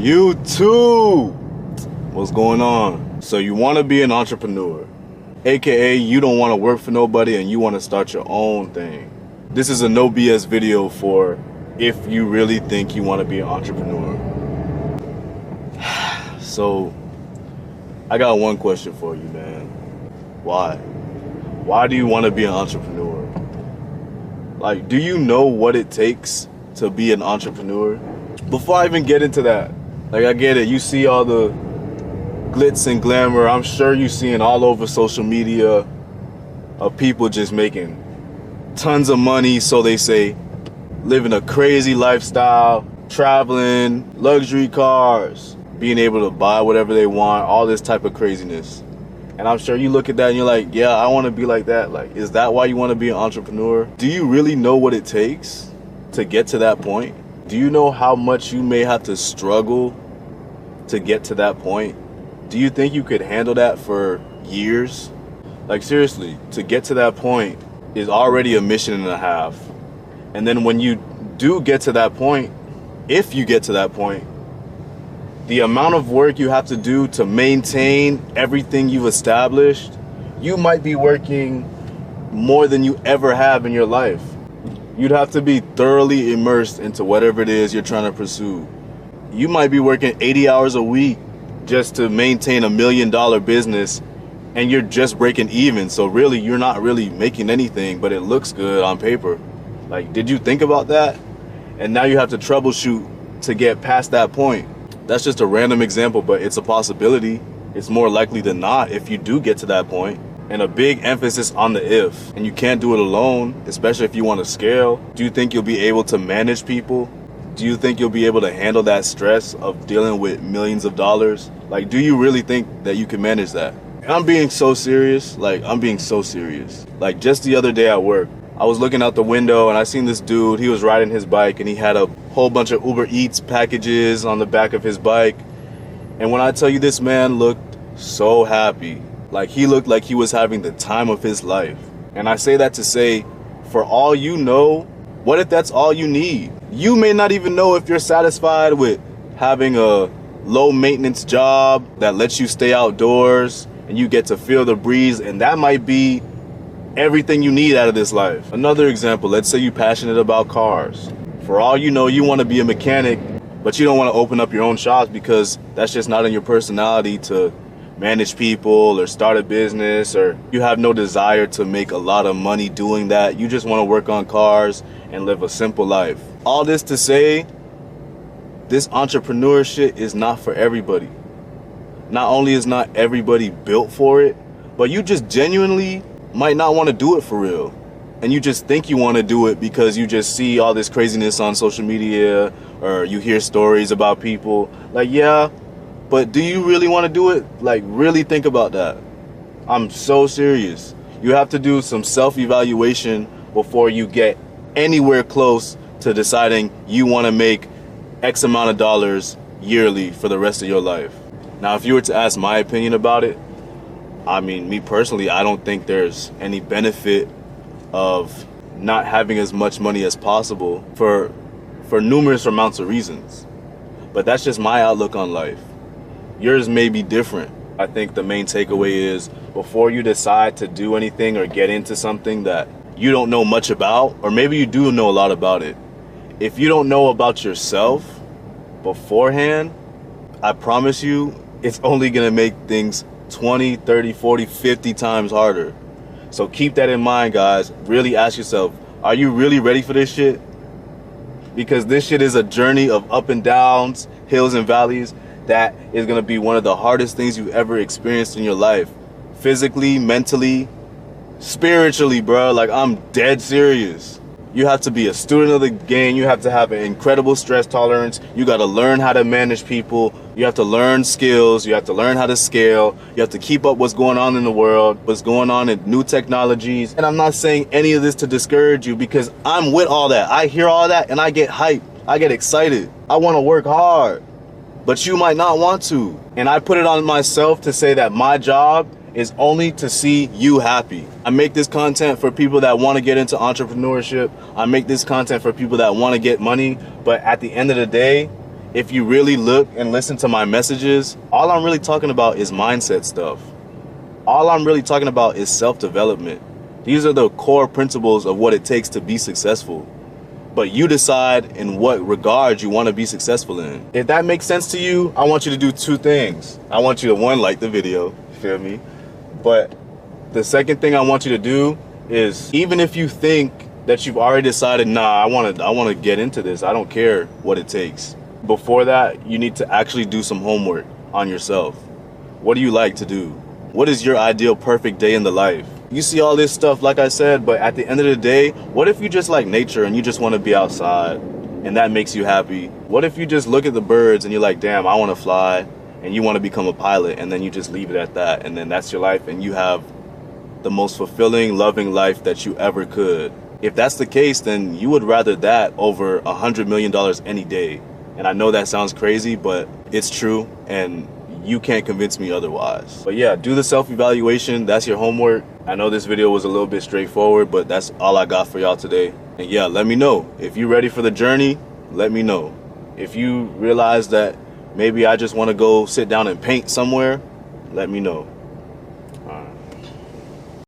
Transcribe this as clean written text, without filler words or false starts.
You too. What's going on? So you want to be an entrepreneur, aka you don't want to work for nobody and you want to start your own thing. This is a no BS video for if you really think you want to be an entrepreneur. So I got one question for you, man. Why do you want to be an entrepreneur? Like, do you know what it takes to be an entrepreneur? Before I even get into that, like, I get it, you see all the glitz and glamour. I'm sure you're seeing all over social media of people just making tons of money, so they say, living a crazy lifestyle, traveling, luxury cars, being able to buy whatever they want, all this type of craziness. And I'm sure you look at that and you're like, yeah, I want to be like that. Like, is that why you want to be an entrepreneur? Do you really know what it takes to get to that point? Do you know how much you may have to struggle to get to that point? Do you think you could handle that for years? Like, seriously, to get to that point is already a mission and a half. And then when you do get to that point, if you get to that point, the amount of work you have to do to maintain everything you've established, you might be working more than you ever have in your life. You'd have to be thoroughly immersed into whatever it is you're trying to pursue. You might be working 80 hours a week just to maintain $1 million business, and you're just breaking even. So really, you're not really making anything, but it looks good on paper. Like, did you think about that? And now you have to troubleshoot to get past that point. That's just a random example, but it's a possibility. It's more likely than not if you do get to that point. And a big emphasis on the if. And you can't do it alone, especially if you want to scale. Do you think you'll be able to manage people? Do you think you'll be able to handle that stress of dealing with millions of dollars? Like, do you really think that you can manage that? And I'm being so serious. Like, I'm being so serious. Like, just the other day at work, I was looking out the window and I seen this dude. He was riding his bike and he had a whole bunch of Uber Eats packages on the back of his bike. And when I tell you, this man looked so happy. Like, he looked like he was having the time of his life. And I say that to say, for all you know, what if that's all you need? You may not even know if you're satisfied with having a low maintenance job that lets you stay outdoors and you get to feel the breeze, and that might be everything you need out of this life. Another example, let's say you're passionate about cars. For all you know, you want to be a mechanic, but you don't want to open up your own shops because that's just not in your personality to manage people or start a business, or you have no desire to make a lot of money doing that. You just want to work on cars and live a simple life. All this to say, this entrepreneur shit is not for everybody. Not only is not everybody built for it, but you just genuinely might not want to do it for real. And you just think you want to do it because you just see all this craziness on social media or you hear stories about people. Like, yeah, but do you really want to do it? Like, really think about that. I'm so serious. You have to do some self-evaluation before you get anywhere close to deciding you want to make X amount of dollars yearly for the rest of your life. Now, if you were to ask my opinion about it, I mean, me personally, I don't think there's any benefit of not having as much money as possible for numerous amounts of reasons. But that's just my outlook on life. Yours may be different. I think the main takeaway is, before you decide to do anything or get into something that you don't know much about, or maybe you do know a lot about it, if you don't know about yourself beforehand, I promise you, it's only gonna make things 20, 30, 40, 50 times harder. So keep that in mind, guys. Really ask yourself, are you really ready for this shit? Because this shit is a journey of up and downs, hills and valleys, that is gonna be one of the hardest things you've ever experienced in your life. Physically, mentally, spiritually, bro. Like, I'm dead serious. You have to be a student of the game. You have to have an incredible stress tolerance. You got to learn how to manage people. You have to learn skills. You have to learn how to scale. You have to keep up what's going on in the world, what's going on in new technologies. And I'm not saying any of this to discourage you, because I'm with all that. I hear all that and I get hyped. I get excited. I want to work hard, but you might not want to. And I put it on myself to say that my job is only to see you happy. I make this content for people that want to get into entrepreneurship. I make this content for people that want to get money. But at the end of the day, if you really look and listen to my messages, all I'm really talking about is mindset stuff. All I'm really talking about is self-development. These are the core principles of what it takes to be successful. But you decide in what regard you want to be successful in. If that makes sense to you, I want you to do two things. I want you to, one, like the video, you feel me? But the second thing I want you to do is, even if you think that you've already decided, nah, I want to get into this, I don't care what it takes. Before that, you need to actually do some homework on yourself. What do you like to do? What is your ideal perfect day in the life? You see all this stuff, like I said, but at the end of the day, what if you just like nature and you just want to be outside and that makes you happy? What if you just look at the birds and you're like, damn, I want to fly, and you want to become a pilot, and then you just leave it at that, and then that's your life, and you have the most fulfilling, loving life that you ever could. If that's the case, then you would rather that over $100 million any day. And I know that sounds crazy, but it's true, and you can't convince me otherwise. But yeah, do the self-evaluation. That's your homework. I know this video was a little bit straightforward, but that's all I got for y'all today. And yeah, let me know. If you're ready for the journey, let me know. If you realize that maybe I just want to go sit down and paint somewhere, let me know.